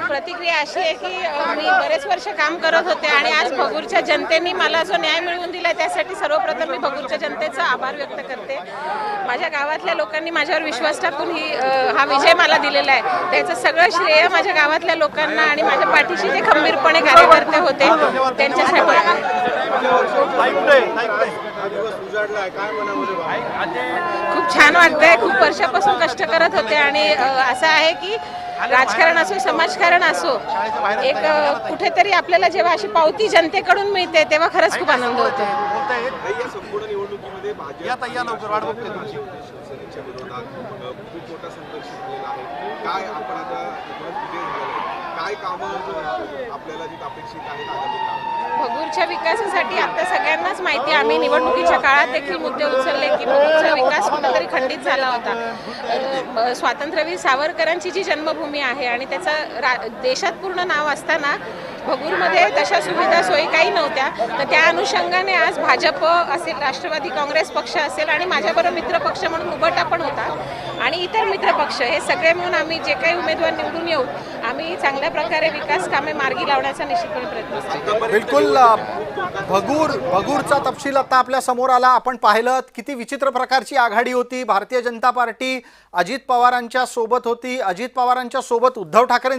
प्रतिक्रिया अशी आहे की मी बरेच वर्ष काम करत होते आणि आज भगूरच्या जनतेने मला जो न्याय मिळवून दिला त्यासाठी सर्वप्रथम मी भगूरच्या जनतेचा आभार व्यक्त करते। माझ्या गावातल्या लोकांनी माझ्यावर विश्वास टाकून हा विजय मला दिलेला आहे, त्याचं सगळं श्रेय माझ्या गावातल्या लोकांना आणि माझ्या पाठीशी जे खंबीरपणे कार्यकर्ते होते त्यांच्यासाठी। खूप छान वाटतंय, खूप वर्षापासून कष्ट करत होते आणि असं आहे की राजकारण असो समाजकारण असो, एक कुठेतरी आपल्याला जेव्हा अशी पावती जनतेकडून मिळते तेव्हा खरंच खूप आनंद होतो। संपूर्ण निवडणुकीमध्ये भाजप शिवसेनेच्या विरोधात खूप मोठा संघर्ष झालेला आहे। काय आपण आता काय कामं आपल्याला जी अपेक्षित आहेत आगामी काळात? भगूरच्या विकासासाठी आता सगळ्यांनाच माहिती, आम्ही निवडणुकीच्या काळात देखील मुद्दे उचलले की भगूरचा विकास कुठेतरी खंडित झाला होता। स्वातंत्र्यवीर सावरकरांची जी जन्मभूमी आहे आणि त्याचं देशात पूर्ण नाव असताना भगूरमध्ये तशा सुविधा सोयी काही नव्हत्या, तर त्या अनुषंगाने आज भाजप असेल, राष्ट्रवादी काँग्रेस पक्ष असेल आणि माझ्याबरोबर मित्रपक्ष म्हणून उभटा पण होता आणि इतर मित्रपक्ष हे सगळे मिळून आम्ही जे काही उमेदवार निवडून येऊ, आम्ही चांगल्या प्रकारे विकास कामे मार्गी लावण्याचा निश्चितपणे प्रयत्न करू। बिलकुल भगूरचा तपशील आता आपल्या समोर आला। आपण पाहिलं किती विचित्र प्रकारची आघाडी होती। भारतीय जनता पार्टी अजित पवारांच्या सोबत होती, अजित पवारांच्या सोबत उद्धव ठाकरे